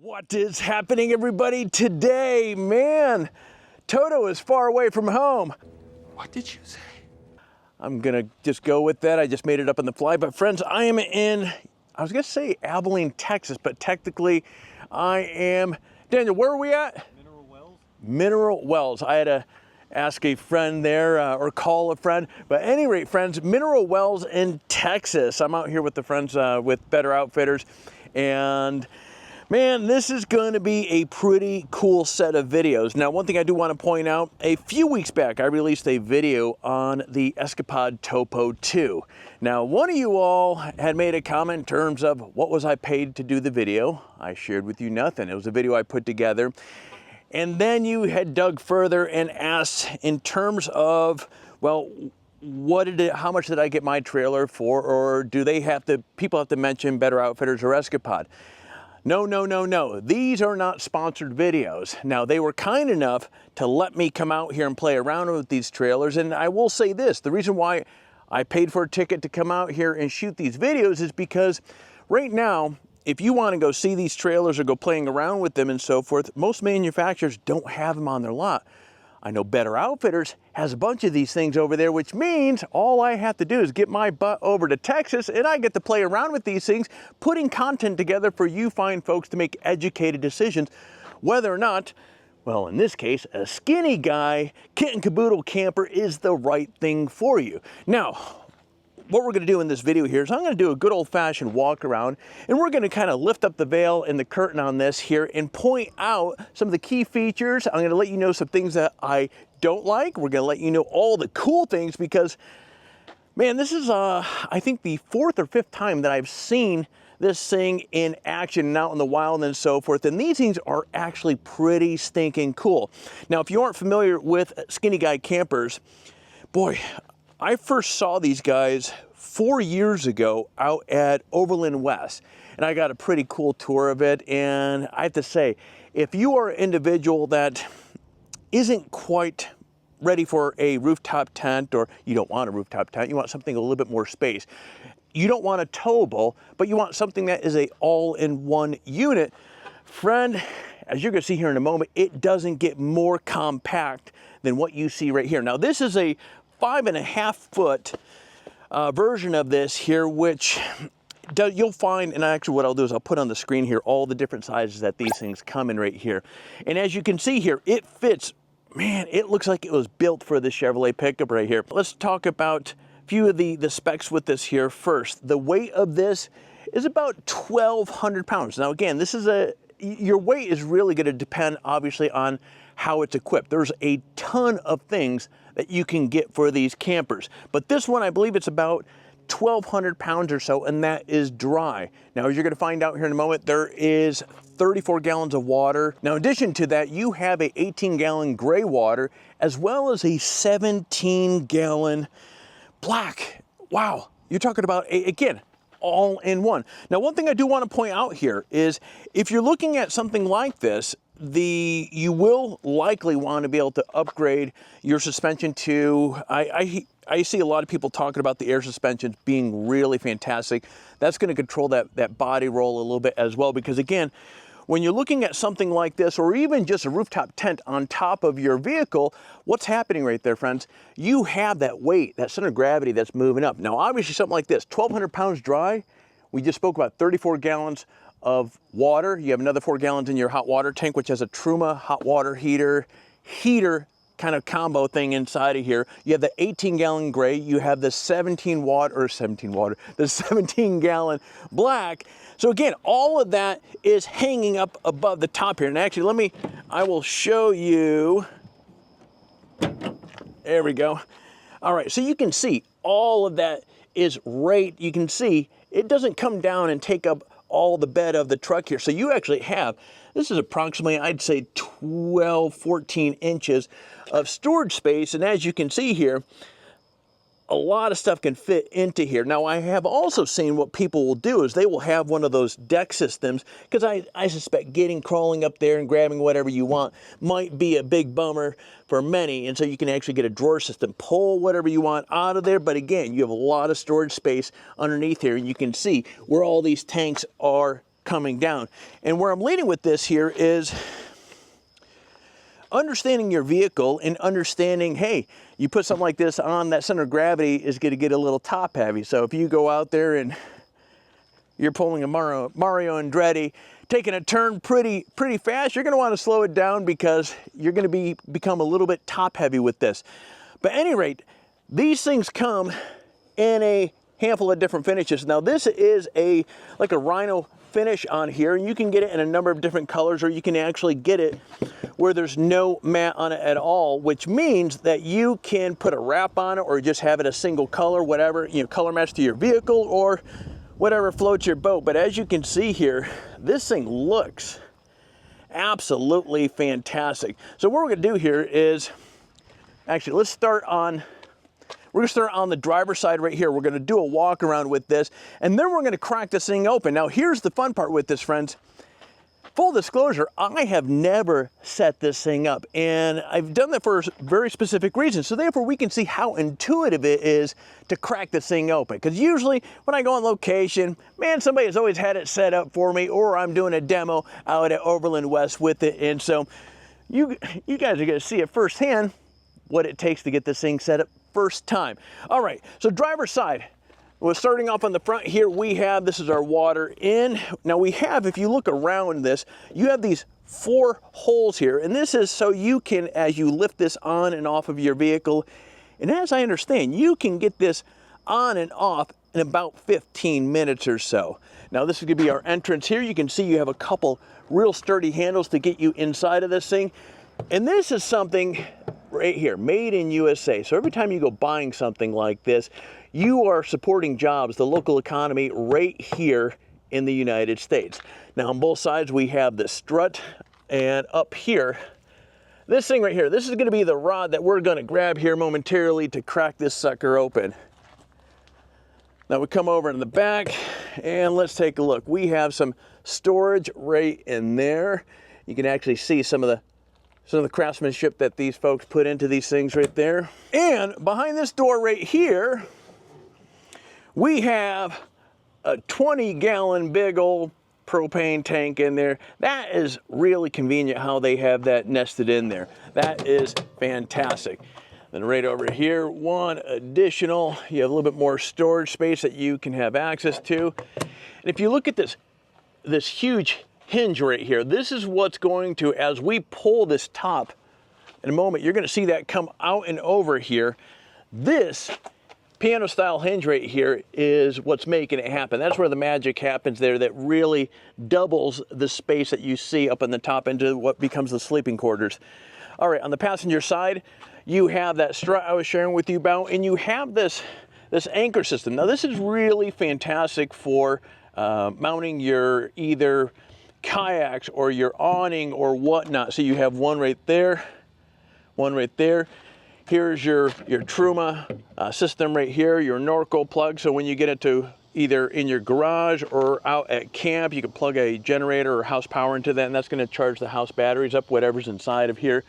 What is happening, everybody, today? Man, Toto is far away from home. What did you say? I'm gonna just go with that. I just made it up on the fly. But friends, I am in, I was gonna say Abilene, Texas, but technically I am, Daniel, where are we at? Mineral Wells. Mineral Wells. I had to ask a friend there or call a friend. But at any rate, friends, Mineral Wells in Texas. I'm out here with the friends with BTR Outfitters. And man, this is going to be a pretty cool set of videos. Now, one thing I do want to point out, a few weeks back, I released a video on the Escapade Topo 2. Now, one of you all had made a comment in terms of what was I paid to do the video. I shared with you nothing. It was a video I put together. And then you had dug further and asked in terms of, well, how much did I get my trailer for, or do they have to, people have to mention BTR Outfitters or Escapade? No, no, no, no. These are not sponsored videos. Now, they were kind enough to let me come out here and play around with these trailers. And I will say this, the reason why I paid for a ticket to come out here and shoot these videos is because right now, if you want to go see these trailers or go playing around with them and so forth, most manufacturers don't have them on their lot. I know BTR Outfitters has a bunch of these things over there, which means all I have to do is get my butt over to Texas and I get to play around with these things, putting content together for you fine folks to make educated decisions, whether or not, well, in this case, a skinny guy, kit and caboodle camper is the right thing for you. Now, what we're going to do in this video here is I'm going to do a good old-fashioned walk around, and we're going to kind of lift up the veil and the curtain on this here and point out some of the key features. I'm going to let you know some things that I don't like. We're going to let you know all the cool things because, man, this is, I think, the fourth or fifth time that I've seen this thing in action and out in the wild and so forth. And these things are actually pretty stinking cool. Now, if you aren't familiar with skinny guy campers, boy, I first saw these guys 4 years ago out at Overland West, and I got a pretty cool tour of it. And I have to say, if you are an individual that isn't quite ready for a rooftop tent, or you don't want a rooftop tent, you want something a little bit more space, you don't want a towable, but you want something that is a all-in-one unit, friend, as you're going to see here in a moment, it doesn't get more compact than what you see right here. Now, this is a 5.5 foot version of this here, which you'll find, and actually what I'll do is I'll put on the screen here all the different sizes that these things come in right here. And as you can see here, it fits, man, it looks like it was built for the Chevrolet pickup right here. Let's talk about a few of the specs with this here first. The weight of this is about 1,200 pounds. Now again, this is your weight is really going to depend obviously on how it's equipped. There's a ton of things that you can get for these campers. But this one, I believe it's about 1,200 pounds or so, and that is dry. Now, as you're gonna find out here in a moment, there is 34 gallons of water. Now, in addition to that, you have a 18-gallon gray water, as well as a 17-gallon black. Wow, you're talking about, again, all in one. Now, one thing I do want to point out here is if you're looking at something like this, you will likely want to be able to upgrade your suspension to, I see a lot of people talking about the air suspensions being really fantastic. That's going to control that body roll a little bit as well, because again, when you're looking at something like this, or even just a rooftop tent on top of your vehicle, what's happening right there, friends? You have that weight, that center of gravity that's moving up. Now, obviously something like this, 1,200 pounds dry, we just spoke about 34 gallons of water. You have another 4 gallons in your hot water tank, which has a Truma hot water heater kind of combo thing inside of here. You have the 18-gallon gray, you have the 17-gallon black. So again, all of that is hanging up above the top here. And actually, I will show you. There we go. All right, so you can see all of that is right. You can see it doesn't come down and take up all the bed of the truck here. So you actually have, this is approximately, I'd say 12, 14 inches of storage space. And as you can see here, a lot of stuff can fit into here. Now, I have also seen what people will do is they will have one of those deck systems, because I suspect crawling up there and grabbing whatever you want might be a big bummer for many. And so you can actually get a drawer system, pull whatever you want out of there. But again, you have a lot of storage space underneath here, and you can see where all these tanks are coming down. And where I'm leading with this here is understanding your vehicle and understanding, hey, you put something like this on, that center of gravity is going to get a little top heavy. So if you go out there and you're pulling a Mario Andretti, taking a turn pretty fast, you're going to want to slow it down because you're going to become a little bit top heavy with this. But at any rate, these things come in a handful of different finishes. Now this is like a rhino finish on here, and you can get it in a number of different colors, or you can actually get it where there's no matte on it at all, which means that you can put a wrap on it or just have it a single color, whatever, you know, color match to your vehicle or whatever floats your boat. But as you can see here, this thing looks absolutely fantastic. So what we're gonna do here is, actually, we're gonna start on the driver's side right here. We're gonna do a walk around with this, and then we're gonna crack this thing open. Now here's the fun part with this, friends. Full disclosure, I have never set this thing up, and I've done that for very specific reasons. So therefore we can see how intuitive it is to crack this thing open. Because usually when I go on location, man, somebody has always had it set up for me, or I'm doing a demo out at Overland West with it. And so you guys are gonna see it firsthand what it takes to get this thing set up first time. All right, so driver's side. Well, starting off on the front here, this is our water in. Now we have, if you look around this, you have these 4 holes here, and this is so you can, as you lift this on and off of your vehicle, and as I understand, you can get this on and off in about 15 minutes or so. Now this is gonna be our entrance here. You can see you have a couple real sturdy handles to get you inside of this thing. And this is something right here, made in USA. So every time you go buying something like this, you are supporting jobs, the local economy right here in the United States. Now on both sides we have the strut, and up here, this thing right here, this is gonna be the rod that we're gonna grab here momentarily to crack this sucker open. Now we come over in the back and let's take a look. We have some storage right in there. You can actually see some of the craftsmanship that these folks put into these things right there. And behind this door right here, we have a 20-gallon big old propane tank in there. That is really convenient how they have that nested in there. That is fantastic. Then right over here, one additional, you have a little bit more storage space that you can have access to. And if you look at this huge hinge right here, this is what's going to, as we pull this top in a moment, you're going to see that come out and over here. This piano style hinge right here is what's making it happen. That's where the magic happens there, that really doubles the space that you see up on the top into what becomes the sleeping quarters. All right, on the passenger side, you have that strut I was sharing with you about, and you have this anchor system. Now this is really fantastic for mounting your either kayaks or your awning or whatnot. So you have one right there, one right there. Here's your Truma system right here, your Norco plug. So when you get it to either in your garage or out at camp, you can plug a generator or house power into that, and that's going to charge the house batteries up, whatever's inside of here.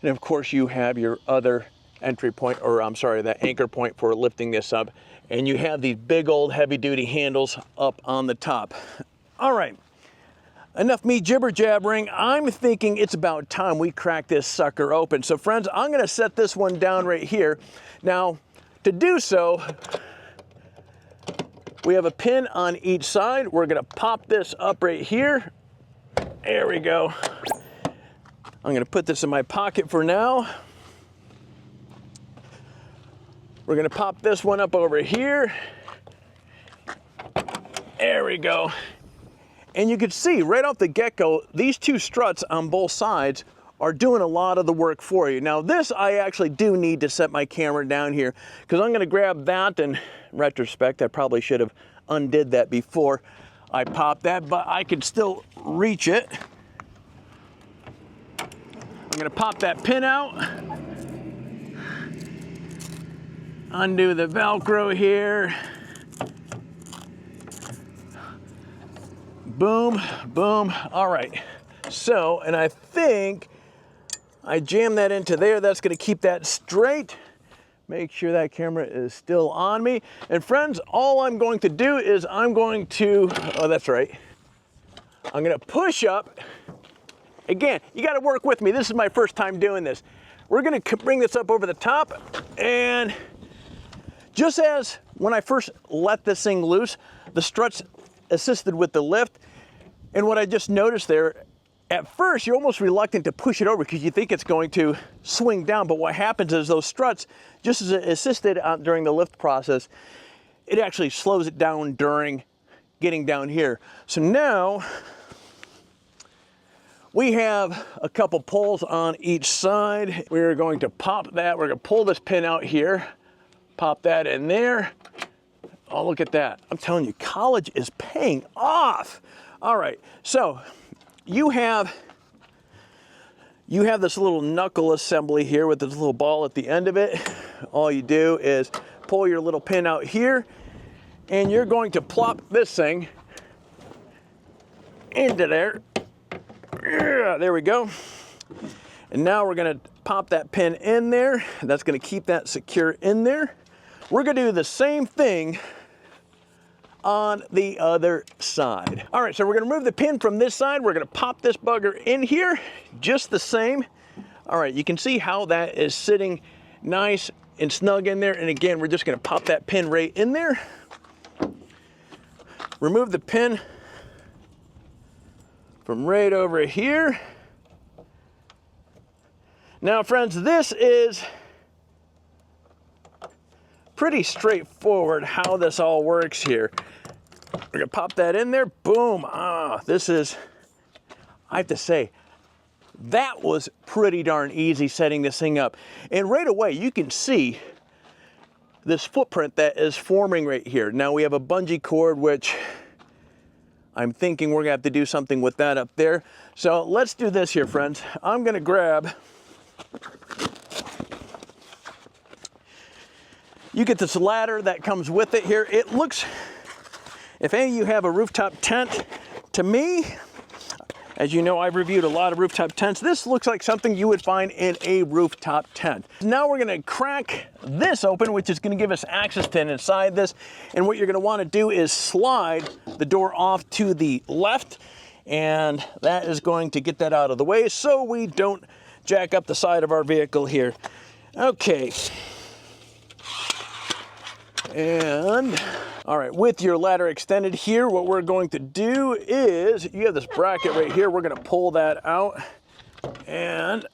And of course you have your other entry point, or I'm sorry, that anchor point for lifting this up. And you have these big old heavy duty handles up on the top. All right. Enough me jibber jabbering. I'm thinking it's about time we crack this sucker open. So friends, I'm gonna set this one down right here. Now, to do so, we have a pin on each side. We're gonna pop this up right here. There we go. I'm gonna put this in my pocket for now. We're gonna pop this one up over here. There we go. And you can see right off the get-go, these 2 struts on both sides are doing a lot of the work for you. Now this, I actually do need to set my camera down here, because I'm gonna grab that, and in retrospect, I probably should have undid that before I popped that, but I could still reach it. I'm gonna pop that pin out, undo the Velcro here. Boom, boom. All right. So, and I think I jammed that into there. That's going to keep that straight. Make sure that camera is still on me. And friends, all I'm going to do is I'm going to, oh, that's right. I'm gonna push up. Again, you gotta work with me. This is my first time doing this. We're gonna bring this up over the top, and just as when I first let this thing loose, the struts assisted with the lift. And what I just noticed there, at first you're almost reluctant to push it over because you think it's going to swing down, but what happens is those struts, just as it assisted during the lift process, it actually slows it down during getting down here. So now we have a couple pulls on each side. We're going to pop that. We're going to pull this pin out here, pop that in there. Oh, look at that. I'm telling you, college is paying off. All right, so you have this little knuckle assembly here with this little ball at the end of it. All you do is pull your little pin out here, and you're going to plop this thing into there. Yeah, there we go. And now we're gonna pop that pin in there. That's gonna keep that secure in there. We're gonna do the same thing on the other side. All right, so we're gonna remove the pin from this side. We're gonna pop this bugger in here, just the same. All right, you can see how that is sitting nice and snug in there. And again, we're just gonna pop that pin right in there. Remove the pin from right over here. Now, friends, this is pretty straightforward how this all works here. We're gonna pop that in there, boom. This is, I have to say, that was pretty darn easy setting this thing up. And right away, you can see this footprint that is forming right here. Now we have a bungee cord, which I'm thinking we're gonna have to do something with that up there. So let's do this here, friends. I'm gonna grab, you get this ladder that comes with it here. It looks, if any of you have a rooftop tent, to me, as you know, I've reviewed a lot of rooftop tents. This looks like something you would find in a rooftop tent. Now we're gonna crack this open, which is gonna give us access to inside this. And what you're gonna wanna do is slide the door off to the left, and that is going to get that out of the way so we don't jack up the side of our vehicle here. Okay. And all right, with your ladder extended here, what we're going to do is, you have this bracket right here, we're gonna pull that out. And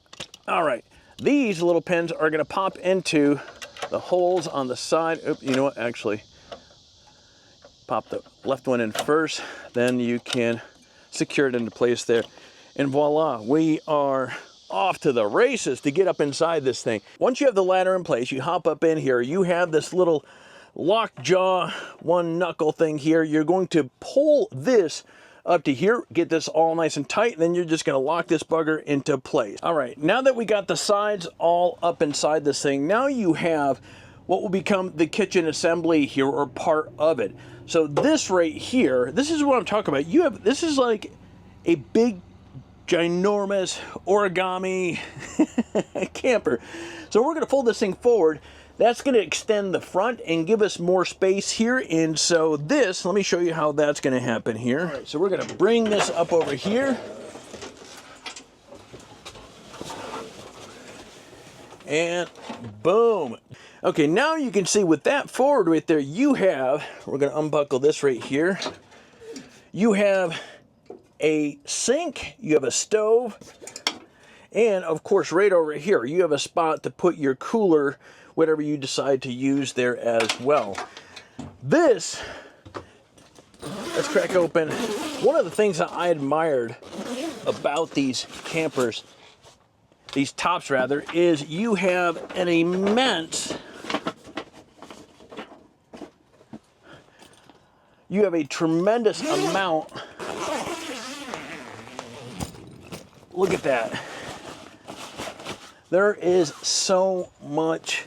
all right, these little pins are gonna pop into the holes on the side. Oop, you know what, actually, pop the left one in first, then you can secure it into place there. And voila, we are off to the races to get up inside this thing. Once you have the ladder in place, you hop up in here, you have this little lockjaw one knuckle thing here. You're going to pull this up to here, get this all nice and tight, and then you're just going to lock this bugger into place. All right, now that we got the sides all up inside this thing, now you have what will become the kitchen assembly here, or part of it. So this right here, this is what I'm talking about. You have, this is like a big ginormous origami camper. So we're going to fold this thing forward. That's going to extend the front and give us more space here. And so this, let me show you how that's going to happen here. All right, so we're going to bring this up over here. And boom. Okay, now you can see with that forward right there, you have, we're going to unbuckle this right here. You have a sink, you have a stove, and of course right over here, you have a spot to put your cooler, whatever you decide to use there as well. This, let's crack open. One of the things that I admired about these campers, these tops rather, is you have an immense, you have a tremendous amount. Look at that. There is so much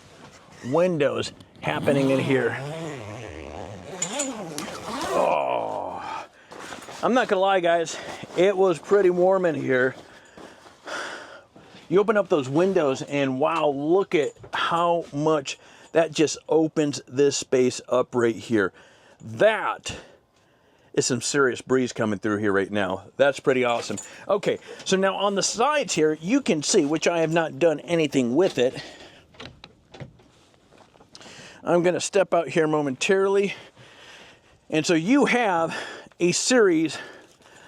windows happening in here. Oh, I'm not gonna lie, guys, it was pretty warm in here. You open up those windows and wow, look at how much that just opens this space up right here. That is some serious breeze coming through here right now. That's pretty awesome. Okay, so now on the sides here, you can see, which I have not done anything with it. I'm going to step out here momentarily. And so you have a series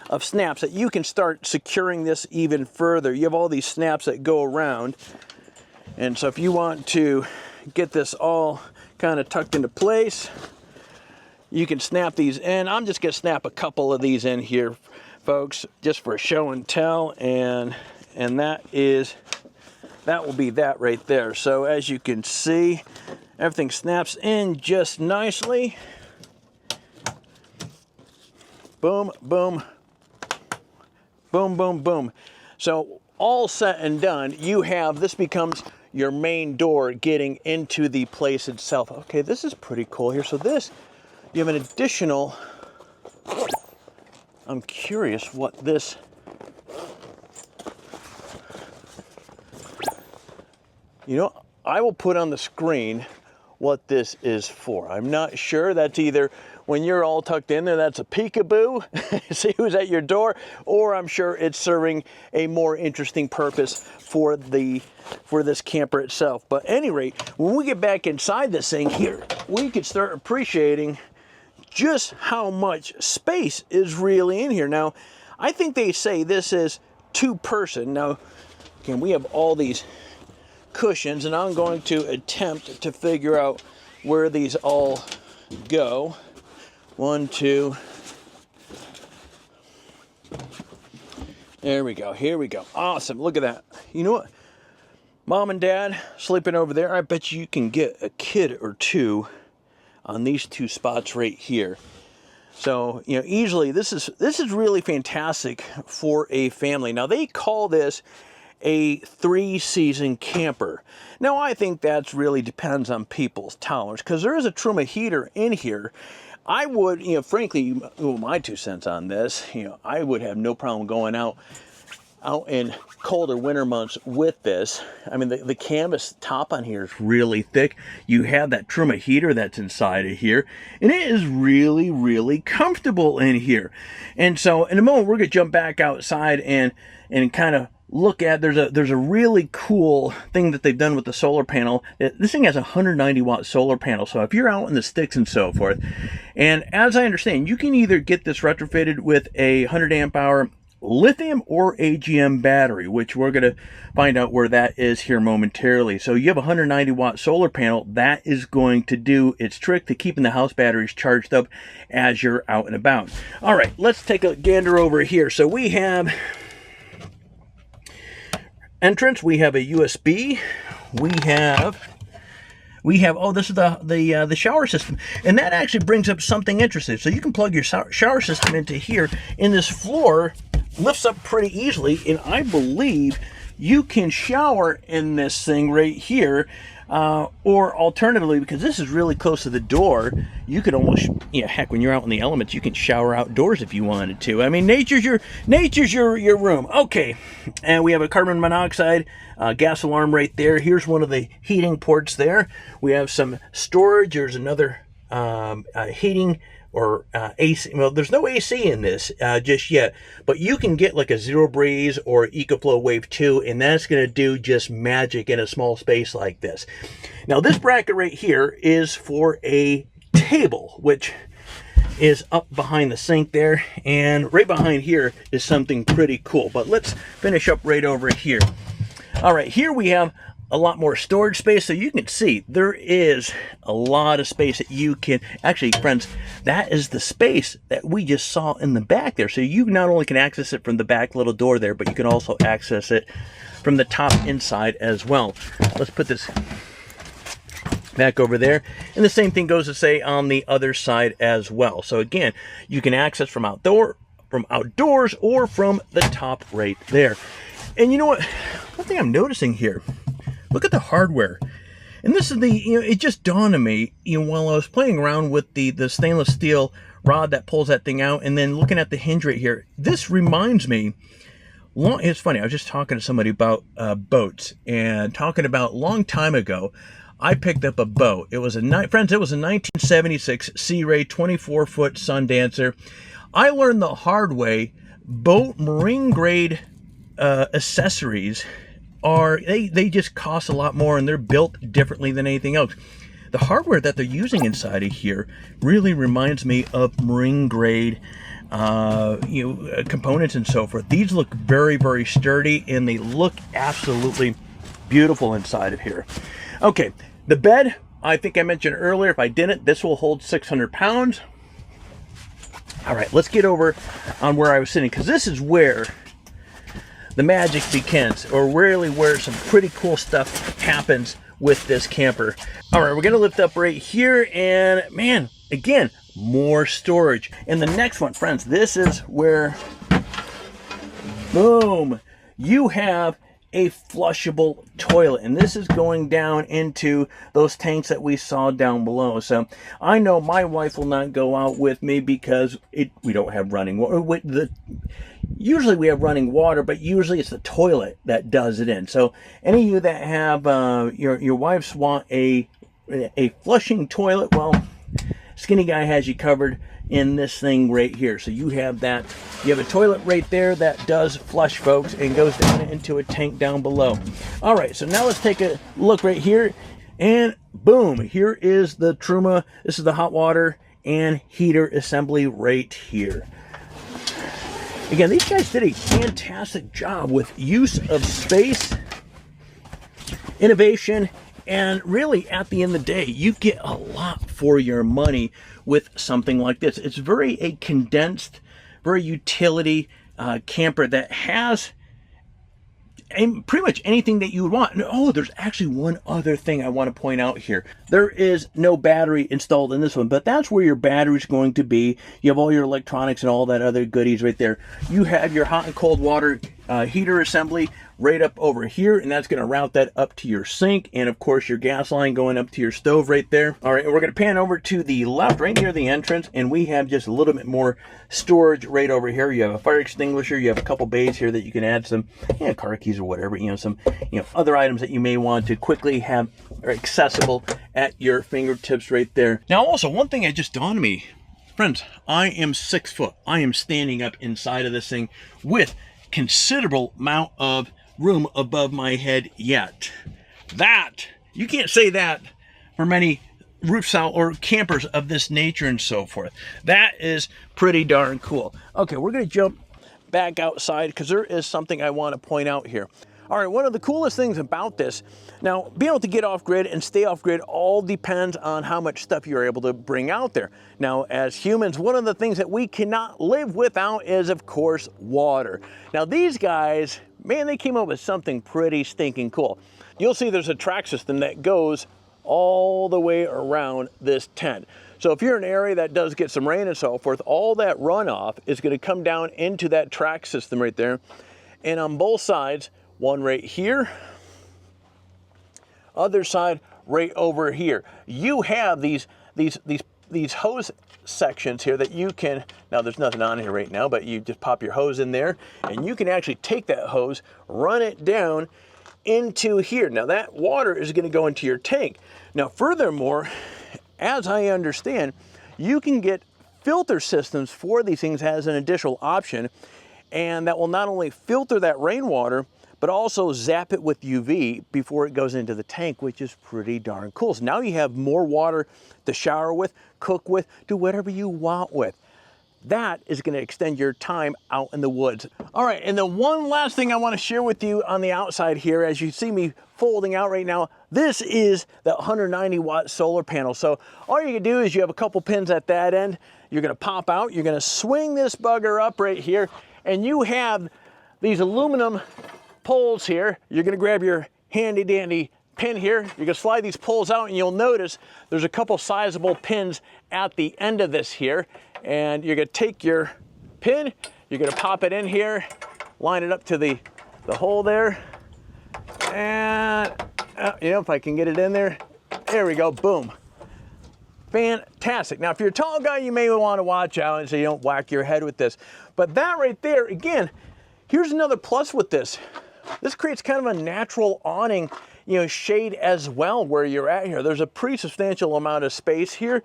of snaps that you can start securing this even further. You have all these snaps that go around. And so if you want to get this all kind of tucked into place, you can snap these in. I'm just going to snap a couple of these in here, folks, just for show and tell. And that will be that right there. So as you can see, everything snaps in just nicely. Boom, boom, boom, boom, boom. So all set and done, you have, this becomes your main door getting into the place itself. Okay, this is pretty cool here. So this, you have an additional, I'm curious what this, you know, I will put on the screen what this is for. I'm not sure. That's either when you're all tucked in there, that's a peekaboo, see who's at your door, or I'm sure it's serving a more interesting purpose for this camper itself. But at any rate, when we get back inside this thing here, we could start appreciating just how much space is really in here. Now, I think they say this is 2-person. Now, again, we have all these cushions, and I'm going to attempt to figure out where these all go. 1, 2. There we go. Here we go. Awesome. Look at that. You know what? Mom and Dad sleeping over there. I bet you can get a kid or two on these 2 spots right here. So, you know, easily this is really fantastic for a family. Now, they call this a 3-season camper. Now, I think that's really depends on people's tolerance, because there is a Truma heater in here. I would, you know, frankly, my 2 cents on this, you know, I would have no problem going out in colder winter months with this. I mean, the canvas top on here is really thick. You have that Truma heater that's inside of here, and it is really, really comfortable in here. And so in a moment, we're going to jump back outside and kind of look at, there's a really cool thing that they've done with the solar panel. This thing has a 190-watt solar panel, so if you're out in the sticks and so forth, and as I understand, you can either get this retrofitted with a 100-amp-hour lithium or AGM battery, which we're going to find out where that is here momentarily. So you have a 190-watt solar panel that is going to do its trick to keeping the house batteries charged up as you're out and about. All right, let's take a gander over here. So we have entrance, we have a USB, we have, oh, this is the shower system, and that actually brings up something interesting. So you can plug your shower system into here, and this floor lifts up pretty easily, and I believe you can shower in this thing right here, or alternatively, because this is really close to the door, you could almost, you know, heck, when you're out in the elements, you can shower outdoors if you wanted to. I mean, nature's your room. Okay, and we have a carbon monoxide gas alarm right there. Here's one of the heating ports there. We have some storage. There's another heating or AC. Well, there's no AC in this just yet, but you can get like a Zero Breeze or EcoFlow Wave 2, and that's going to do just magic in a small space like this. Now, this bracket right here is for a table, which is up behind the sink there, and right behind here is something pretty cool. But let's finish up right over here. All right, here we have a lot more storage space, so you can see there is a lot of space that you can actually, friends, that is the space that we just saw in the back there. So you not only can access it from the back little door there, but you can also access it from the top inside as well. Let's put this back over there, and the same thing goes to say on the other side as well. So again, you can access from outdoors or from the top right there. And you know what, one thing I'm noticing here, look at the hardware. And this is the, you know, it just dawned on me, you know, while I was playing around with the stainless steel rod that pulls that thing out, and then looking at the hinge right here, this reminds me, it's funny, I was just talking to somebody about boats, and talking about a long time ago, I picked up a boat. It was a 1976 Sea Ray 24-foot Sundancer. I learned the hard way, boat marine grade accessories are, they just cost a lot more and they're built differently than anything else. The hardware that they're using inside of here really reminds me of marine grade components and so forth. These look very, very sturdy and they look absolutely beautiful inside of here. Okay, the bed, I think I mentioned earlier, if I didn't, this will hold 600 pounds. All right, let's get over on where I was sitting, because this is where the magic begins, or really where some pretty cool stuff happens with this camper. All right, we're gonna lift up right here, and man, again, more storage. And the next one, friends, this is where, boom, you have a flushable toilet, and this is going down into those tanks that we saw down below. So I know my wife will not go out with me because we don't have running water. Usually we have running water, but usually it's the toilet that does it in. So any of you that have your wives want a flushing toilet, well, Skinny Guy has you covered in this thing right here. So you have that, you have a toilet right there that does flush, folks, and goes down into a tank down below. All right, so now let's take a look right here, and boom, here is the Truma. This is the hot water and heater assembly right here. Again, these guys did a fantastic job with use of space, innovation, and really at the end of the day, you get a lot for your money with something like this. It's very a condensed, very utility camper that has pretty much anything that you would want. Oh, there's actually one other thing I want to point out here. There is no battery installed in this one, but that's where your battery is going to be. You have all your electronics and all that other goodies right there. You have your hot and cold water heater assembly right up over here, and that's going to route that up to your sink, and of course your gas line going up to your stove right there. All right, and we're going to pan over to the left right near the entrance, and we have just a little bit more storage right over here. You have a fire extinguisher, you have a couple bays here that you can add some car keys or whatever, some other items that you may want to quickly have accessible at your fingertips right there. Now also, one thing that just dawned on me, friends, I am 6 foot. I am standing up inside of this thing with considerable amount of room above my head yet. That, you can't say that for many roof style or campers of this nature and so forth. That is pretty darn cool. Okay, we're going to jump back outside because there is something I want to point out here. All right, one of the coolest things about this, now being able to get off grid and stay off grid all depends on how much stuff you're able to bring out there. Now, as humans, one of the things that we cannot live without is, of course, water. Now, these guys, man, they came up with something pretty stinking cool. You'll see there's a track system that goes all the way around this tent. So if you're in an area that does get some rain and so forth, all that runoff is going to come down into that track system right there. And on both sides, one right here, other side right over here, you have these hose sections here that you can, now there's nothing on here right now, but you just pop your hose in there and you can actually take that hose, run it down into here. Now that water is going to go into your tank. Now furthermore, as I understand, you can get filter systems for these things as an additional option, and that will not only filter that rainwater, but also zap it with UV before it goes into the tank, which is pretty darn cool. So now you have more water to shower with, cook with, do whatever you want with. That is going to extend your time out in the woods. All right, and then one last thing I want to share with you on the outside here, as you see me folding out right now, this is the 190 watt solar panel. So all you can do is you have a couple pins at that end. You're going to pop out, you're going to swing this bugger up right here, and you have these aluminum poles here. You're going to grab your handy dandy pin here. You're going to slide these poles out, and you'll notice there's a couple sizable pins at the end of this here. And you're going to take your pin, you're going to pop it in here, line it up to the hole there, and if I can get it in there, there we go, boom. Fantastic. Now, if you're a tall guy, you may want to watch out so you don't whack your head with this. But that right there, again, here's another plus with this. This creates kind of a natural awning, shade as well where you're at here. There's a pretty substantial amount of space here.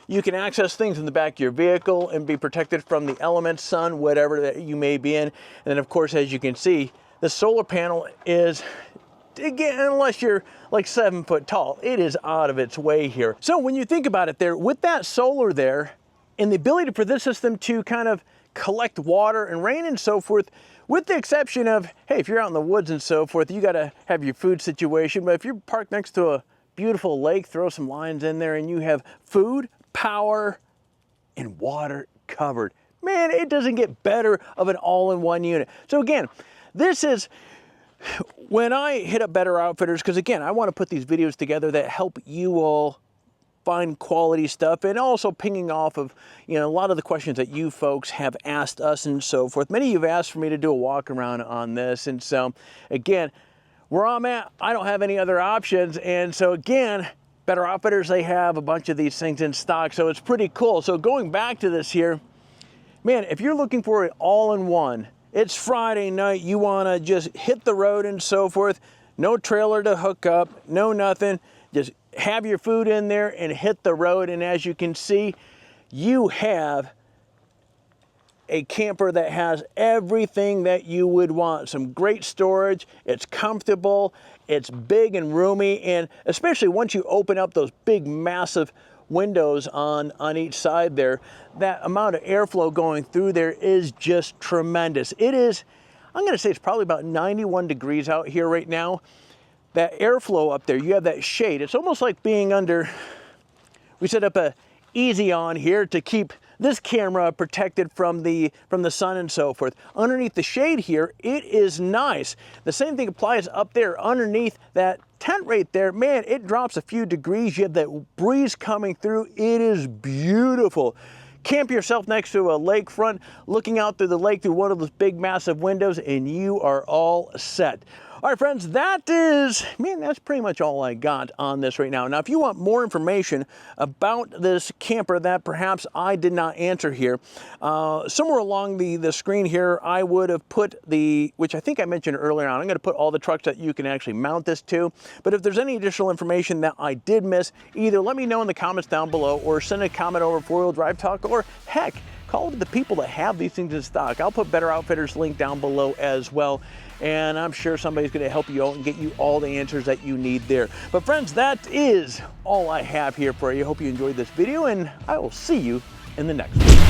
You can access things in the back of your vehicle and be protected from the elements, sun, whatever that you may be in. And then of course, as you can see, the solar panel is, again, unless you're like 7 foot tall, it is out of its way here. So when you think about it there, with that solar there, and the ability for this system to kind of collect water and rain and so forth, with the exception of, hey, if you're out in the woods and so forth, you gotta have your food situation, but if you're parked next to a beautiful lake, throw some lines in there and you have food, power, and water covered. Man, it doesn't get better of an all-in-one unit. So again, this is, when I hit up BTR Outfitters, because again, I want to put these videos together that help you all find quality stuff, and also pinging off of, you know, a lot of the questions that you folks have asked us and so forth. Many of you have asked for me to do a walk around on this, and so again, where I'm at, I don't have any other options, and so again, BTR Outfitters, they have a bunch of these things in stock, so it's pretty cool. So going back to this here, man, if you're looking for it all-in-one, it's Friday night, you wanna just hit the road and so forth, no trailer to hook up, no nothing, just have your food in there and hit the road. And as you can see, you have a camper that has everything that you would want. Some great storage, it's comfortable, it's big and roomy, and especially once you open up those big massive windows on each side there, that amount of airflow going through there is just tremendous. It is, I'm gonna say it's probably about 91 degrees out here right now. That airflow up there, you have that shade. It's almost like being under, we set up a easy on here to keep this camera protected from the sun and so forth. Underneath the shade here, it is nice. The same thing applies up there underneath that tent right there. Man, it drops a few degrees. You have that breeze coming through. It is beautiful. Camp yourself next to a lakefront, looking out through the lake through one of those big massive windows, and you are all set. All right, friends, that is, man, that's pretty much all I got on this right now. Now, if you want more information about this camper that perhaps I did not answer here, somewhere along the screen here, I would have put the, which I think I mentioned earlier on, I'm gonna put all the trucks that you can actually mount this to. But if there's any additional information that I did miss, either let me know in the comments down below or send a comment over 4-Wheel Drive Talk, or heck, call to the people that have these things in stock. I'll put BTR Outfitters link down below as well. And I'm sure somebody's going to help you out and get you all the answers that you need there. But friends, that is all I have here for you. Hope you enjoyed this video, and I will see you in the next one.